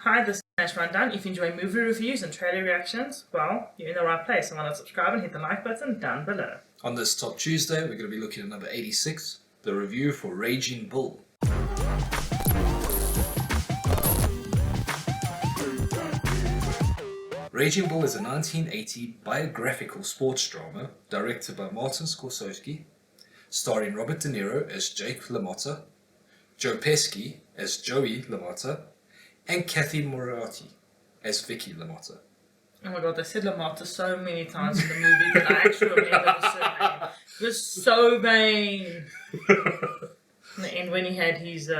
Hi, this is Nash Rundown. If you enjoy movie reviews and trailer reactions, well, you're in the right place. So why not subscribe and hit the like button down below. On this Top Tuesday, we're going to be looking at number 86, the review for Raging Bull. Raging Bull is a 1980 biographical sports drama directed by Martin Scorsese, starring Robert De Niro as Jake LaMotta, Joe Pesci as Joey LaMotta, and Cathy Moriarty as Vicky LaMotta. Oh my god, they said LaMotta so many times in the movie that I actually remember the surname. It was so vain. And when he had his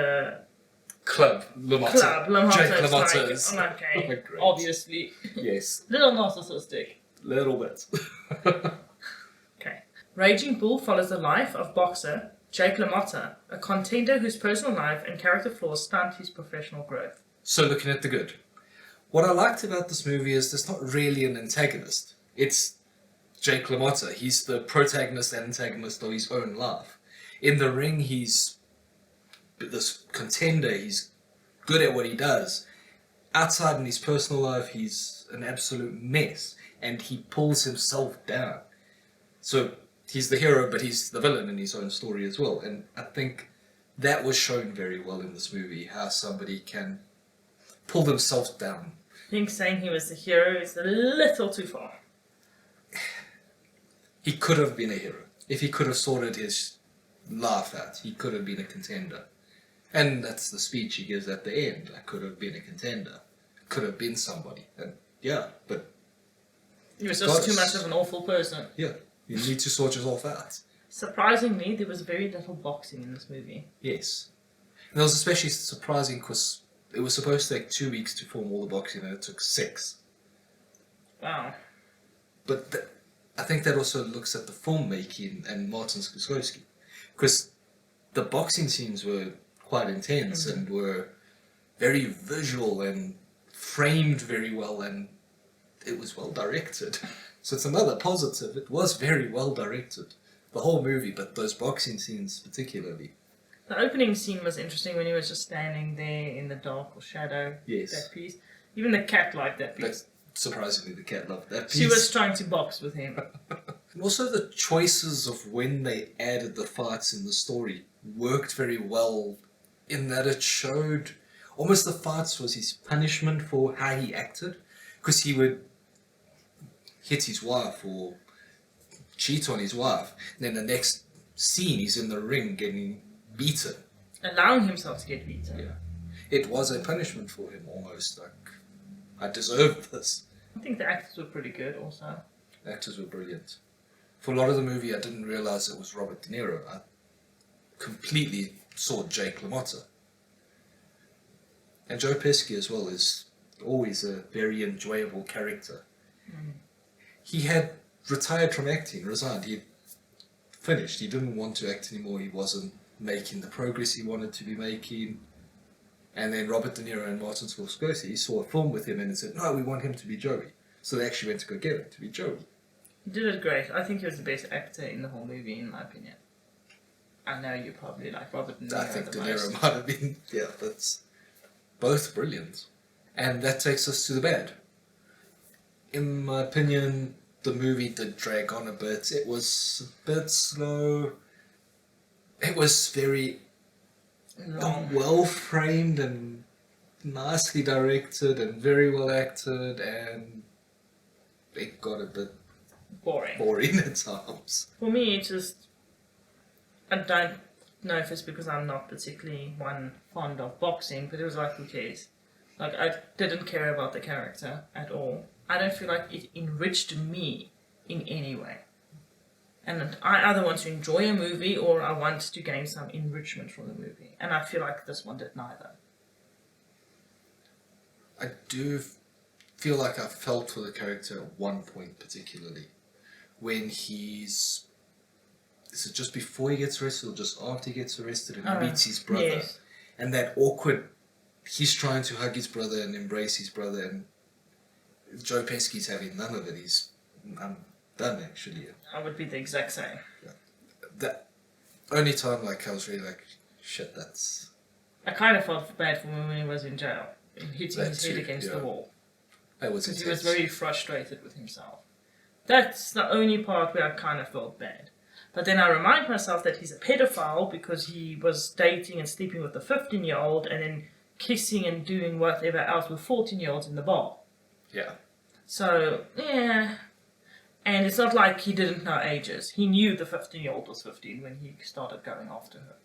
Club LaMotta. Jake LaMotta is okay, obviously. Yes. Little narcissistic. Little bit. Okay. Raging Bull follows the life of boxer Jake LaMotta, a contender whose personal life and character flaws stunt his professional growth. So looking at the good. What I liked about this movie is there's not really an antagonist. It's Jake LaMotta. He's the protagonist and antagonist of his own life. In the ring, he's this contender. He's good at what he does. Outside in his personal life, he's an absolute mess. And he pulls himself down. So he's the hero, but he's the villain in his own story as well. And I think that was shown very well in this movie, how somebody can pull themselves down. I think saying he was the hero is a little too far. He could have been a hero. If he could have sorted his life out, he could have been a contender. And that's the speech he gives at the end. I could have been a contender. Could have been somebody. And yeah, but he was just too much of an awful person. Yeah, you need to sort yourself out. Surprisingly, there was very little boxing in this movie. Yes. And it was especially surprising because it was supposed to take 2 weeks to film all the boxing and it took 6. Wow. But I think that also looks at the filmmaking and Martin Scorsese. Because the boxing scenes were quite intense and were very visual and framed very well, and it was well directed. So it's another positive. It was very well directed. The whole movie, but those boxing scenes particularly. The opening scene was interesting when he was just standing there in the dark or shadow. Yes. That piece. Even the cat liked that piece. Surprisingly, the cat loved that piece. She was trying to box with him. Also, the choices of when they added the fights in the story worked very well in that it showed almost the fights was his punishment for how he acted. Because he would hit his wife or cheat on his wife. And then the next scene, he's in the ring getting beaten. Allowing himself to get beaten. Yeah. It was a punishment for him almost. Like, I deserved this. I think the actors were pretty good also. The actors were brilliant. For a lot of the movie, I didn't realize it was Robert De Niro. I completely saw Jake LaMotta. And Joe Pesci as well is always a very enjoyable character. He had retired from acting, resigned. He finished. He didn't want to act anymore. He wasn't making the progress he wanted to be making. And then Robert De Niro and Martin Scorsese saw a film with him and said, no, we want him to be Joey. So they actually went to go get him to be Joey. He did it great. I think he was the best actor in the whole movie, in my opinion. I know you probably like Robert De Niro. I think De Niro might have been, yeah, that's both brilliant. And that takes us to the bad. In my opinion, the movie did drag on a bit. It was a bit slow. It was very well framed and nicely directed and very well acted, and it got a bit boring at times. For me, it just, I don't know if it's because I'm not particularly fond of boxing, but it was like, who cares? Like, I didn't care about the character at all. I don't feel like it enriched me in any way. And I either want to enjoy a movie or I want to gain some enrichment from the movie. And I feel like this one did neither. I do feel like I felt for the character at one point particularly. When is it just before he gets arrested or just after he gets arrested and meets his brother? Yes. And that awkward, he's trying to hug his brother and embrace his brother, and Joe Pesci's having none of it. I'm done actually. I would be the exact same. Yeah. That only time like I was really like, shit, that's... I kind of felt bad for him when he was in jail. hitting his head against the wall. That was because he was very frustrated with himself. That's the only part where I kind of felt bad. But then I remind myself that he's a pedophile because he was dating and sleeping with a 15-year-old and then kissing and doing whatever else with 14-year-olds in the bar. Yeah. So, yeah. And it's not like he didn't know ages. He knew the 15-year-old was 15 when he started going after her.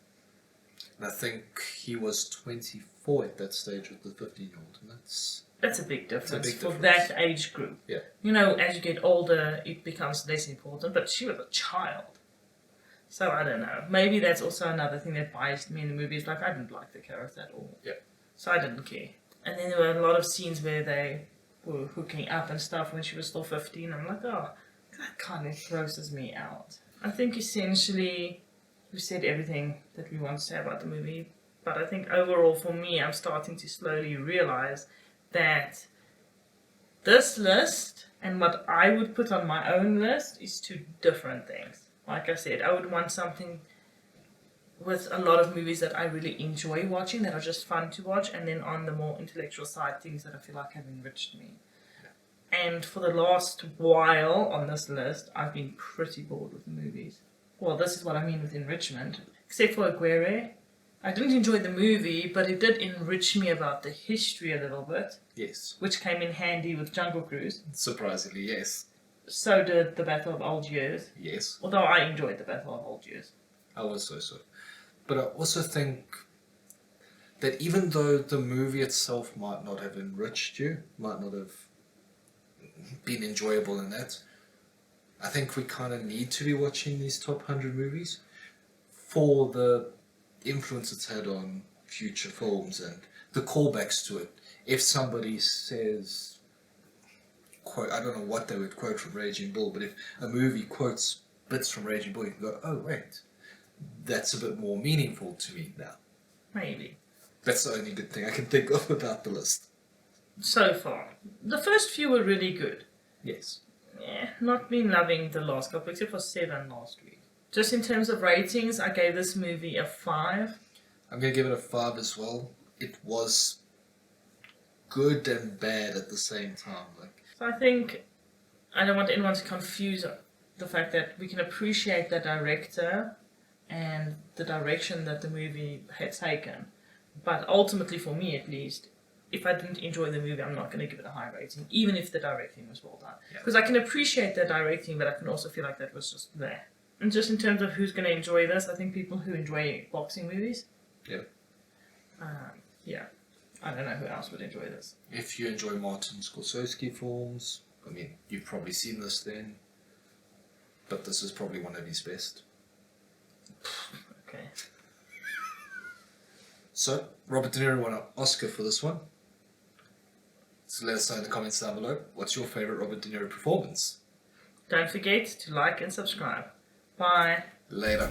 And I think he was 24 at that stage with the 15-year-old, and that's a big difference for that age group. Yeah. You know, as you get older, it becomes less important, but she was a child. So I don't know. Maybe that's also another thing that biased me in the movies. Like, I didn't like the character at all. Yeah. So I didn't care. And then there were a lot of scenes where they were hooking up and stuff when she was still 15. I'm like, oh, that kind of grosses me out. I think essentially we said everything that we want to say about the movie. But I think overall for me, I'm starting to slowly realize that this list and what I would put on my own list is two different things. Like I said, I would want something with a lot of movies that I really enjoy watching, that are just fun to watch, and then on the more intellectual side, things that I feel like have enriched me. And for the last while on this list, I've been pretty bored with the movies. Well, this is what I mean with enrichment. Except for Aguirre. I didn't enjoy the movie, but it did enrich me about the history a little bit. Yes. Which came in handy with Jungle Cruise. Surprisingly, yes. So did the Battle of Algiers. Yes. Although I enjoyed the Battle of Algiers. I was so. But I also think that even though the movie itself might not have enriched you, might not have been enjoyable in that, I think we kind of need to be watching these top 100 movies for the influence it's had on future films and the callbacks to it. If somebody says, quote, I don't know what they would quote from Raging Bull, but if a movie quotes bits from Raging Bull, you can go, oh wait, that's a bit more meaningful to me now. Maybe. That's the only good thing I can think of about the list. So far. The first few were really good. Yes. Yeah, not been loving the last couple, except for 7 last week. Just in terms of ratings, I gave this movie a 5. I'm going to give it a 5 as well. It was good and bad at the same time. So I think I don't want anyone to confuse the fact that we can appreciate the director and the direction that the movie had taken. But ultimately, for me at least, if I didn't enjoy the movie, I'm not going to give it a high rating, even if the directing was well done. Because I can appreciate the directing, but I can also feel like that was just there. And just in terms of who's going to enjoy this, I think people who enjoy boxing movies. Yeah. Yeah. I don't know who else would enjoy this. If you enjoy Martin Scorsese films, I mean, you've probably seen this then. But this is probably one of his best. Okay. So, Robert De Niro won an Oscar for this one. So let us know in the comments down below, what's your favourite Robert De Niro performance? Don't forget to like and subscribe. Bye. Later.